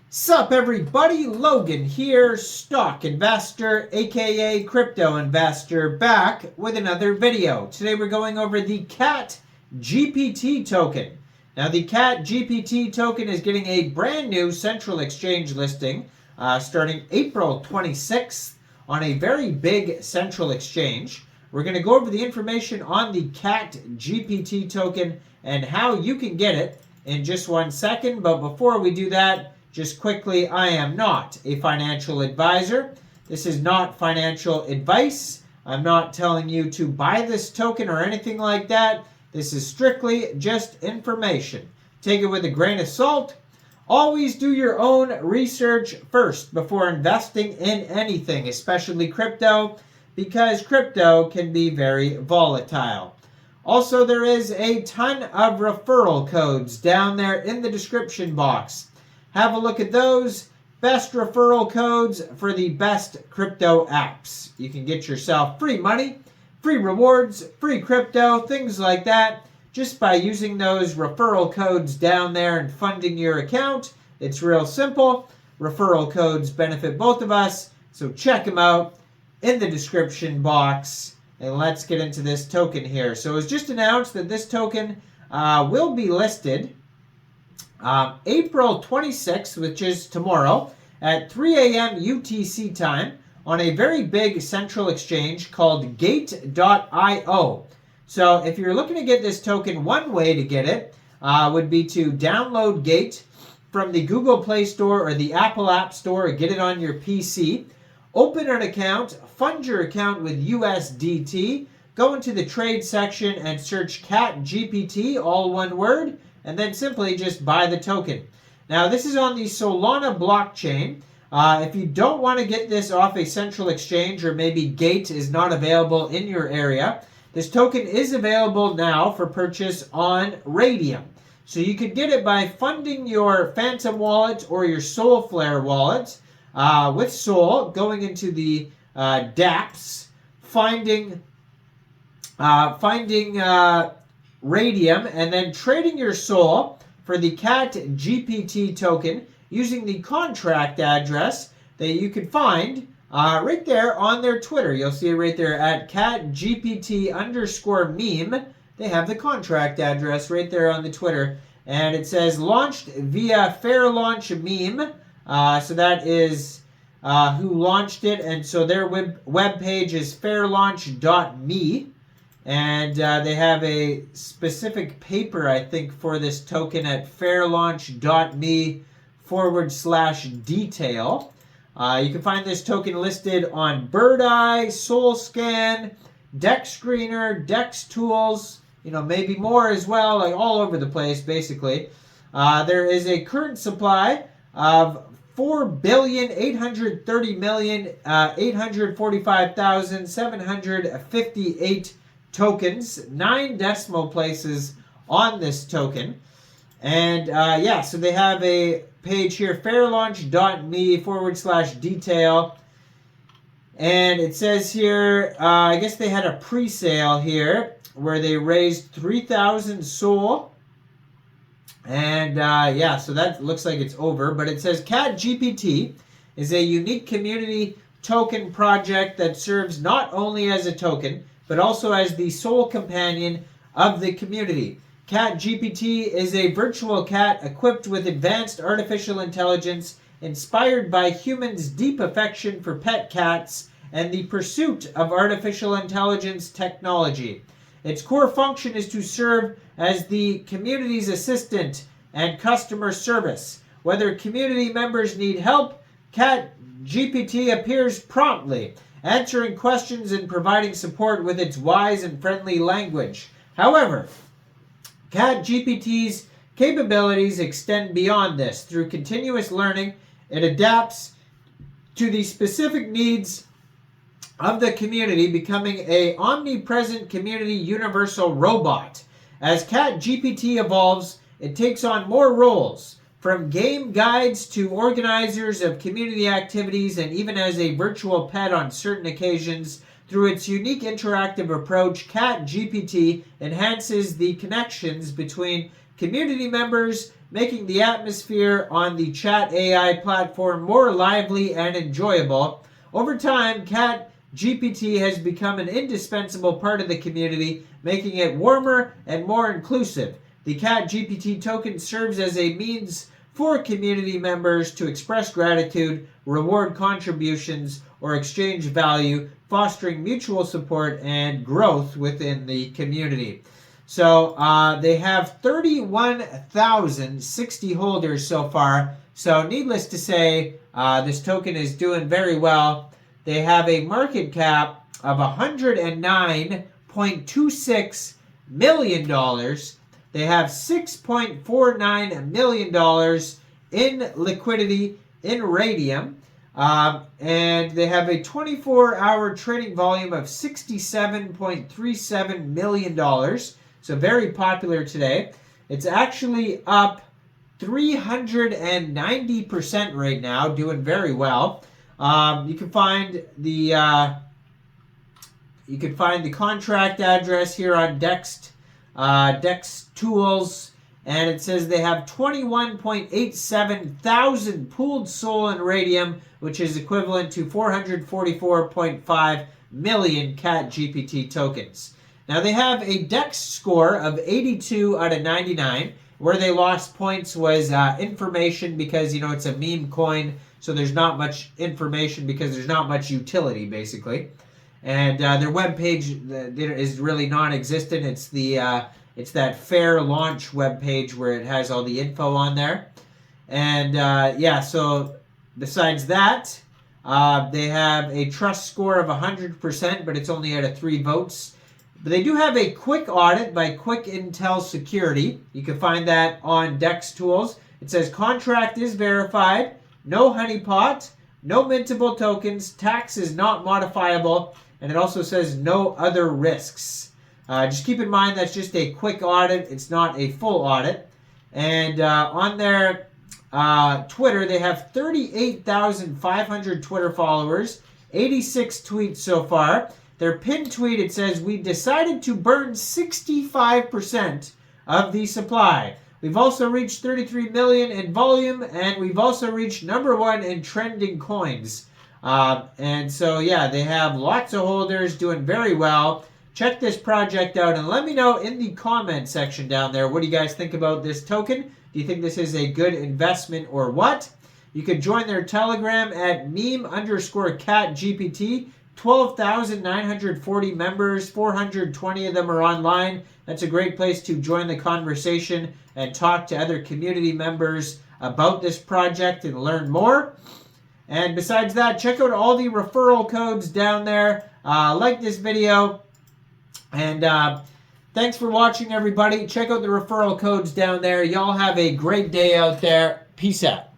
Sup everybody, Logan here, stock investor aka crypto investor, back with another video. Today we're going over the Catgpt token. Now the Catgpt token is getting a brand new central exchange listing starting April 26th on a very big central exchange. We're going to go over the information on the Catgpt token and how you can get it in just 1 second, but before we do that, just quickly, I am not a financial advisor. This is not financial advice. I'm not telling you to buy this token or anything like that. This is strictly just information. Take it with a grain of salt. Always do your own research first before investing in anything, especially crypto, because crypto can be very volatile. Also, there is a ton of referral codes down there in the description box. Have a look at those. Best referral codes for the best crypto apps. You can get yourself free money, free rewards, free crypto, things like that, just by using those referral codes down there and funding your account. It's real simple. Referral codes benefit both of us, so check them out in the description box. And let's get into this token here. So it was just announced that this token will be listed April 26th, which is tomorrow, at 3 a.m. UTC time on a very big central exchange called Gate.io. So if you're looking to get this token, one way to get it would be to download Gate from the Google Play Store or the Apple App Store, or get it on your PC. Open an account, fund your account with USDT, go into the trade section and search Catgpt, all one word, and then simply just buy the token. Now, this is on the Solana blockchain. If you don't want to get this off a central exchange, or maybe Gate is not available in your area, this token is available now for purchase on Raydium. So you could get it by funding your Phantom wallet or your Soulflare wallet with Sol, going into the dApps, finding Raydium, and then trading your Sol for the Catgpt token using the contract address that you can find right there on their Twitter. You'll see it right there at Catgpt_meme. They have the contract address right there on the Twitter, and it says launched via Fair Launch Meme. So that is who launched it, and so their web page is fairlaunch.me. And they have a specific paper, I think, for this token at fairlaunch.me/detail. You can find this token listed on BirdEye, SolScan, Dex Screener, Dex Tools, maybe more as well, like all over the place, basically. There is a current supply of 4,830,845,758 tokens, 9 decimal places on this token. And so they have a page here, fairlaunch.me/detail. And it says here, I guess they had a pre-sale here where they raised 3,000 Sol. And so that looks like it's over. But it says Catgpt is a unique community token project that serves not only as a token, but also as the sole companion of the community. Catgpt is a virtual cat equipped with advanced artificial intelligence, inspired by humans' deep affection for pet cats and the pursuit of artificial intelligence technology. Its core function is to serve as the community's assistant and customer service. Whether community members need help, Catgpt appears promptly, answering questions and providing support with its wise and friendly language. However, Catgpt's capabilities extend beyond this. Through continuous learning, it adapts to the specific needs of the community, becoming an omnipresent community universal robot. As Catgpt evolves, it takes on more roles, from game guides to organizers of community activities, and even as a virtual pet on certain occasions. Through its unique interactive approach, Catgpt enhances the connections between community members, making the atmosphere on the chat AI platform more lively and enjoyable. Over time, CatGPT has become an indispensable part of the community, making it warmer and more inclusive. The CatGPT token serves as a means for community members to express gratitude, reward contributions, or exchange value, fostering mutual support and growth within the community. So they have 31,060 holders so far. So needless to say, this token is doing very well. They have a market cap of $109.26 million. They have $6.49 million in liquidity in Raydium. And they have a 24-hour trading volume of $67.37 million. So very popular today. It's actually up 390% right now, doing very well. You can find the contract address here on Dex Tools, and it says they have 21.87 thousand pooled SOL and Raydium, which is equivalent to 444.5 million CatGPT tokens. Now they have a Dex score of 82 out of 99. Where they lost points was information, because it's a meme coin, so there's not much information because there's not much utility basically. And their webpage is really non-existent. It's that fair launch webpage where it has all the info on there. And so besides that, they have a trust score of 100%, but it's only out of 3 votes. But they do have a quick audit by Quick Intel Security. You can find that on Dex Tools. It says contract is verified, no honeypot, no mintable tokens, tax is not modifiable, and it also says no other risks. Just keep in mind that's just a quick audit. It's not a full audit. And on their Twitter, they have 38,500 Twitter followers, 86 tweets so far. Their pinned tweet, it says, "We decided to burn 65% of the supply. We've also reached 33 million in volume, and we've also reached #1 in trending coins." And so, they have lots of holders doing very well. Check this project out and let me know in the comment section down there, what do you guys think about this token? Do you think this is a good investment or what? You can join their Telegram at meme_CatGPT. 12,940 members, 420 of them are online. That's a great place to join the conversation and talk to other community members about this project and learn more. And besides that, check out all the referral codes down there. Like this video. And thanks for watching, everybody. Check out the referral codes down there. Y'all have a great day out there. Peace out.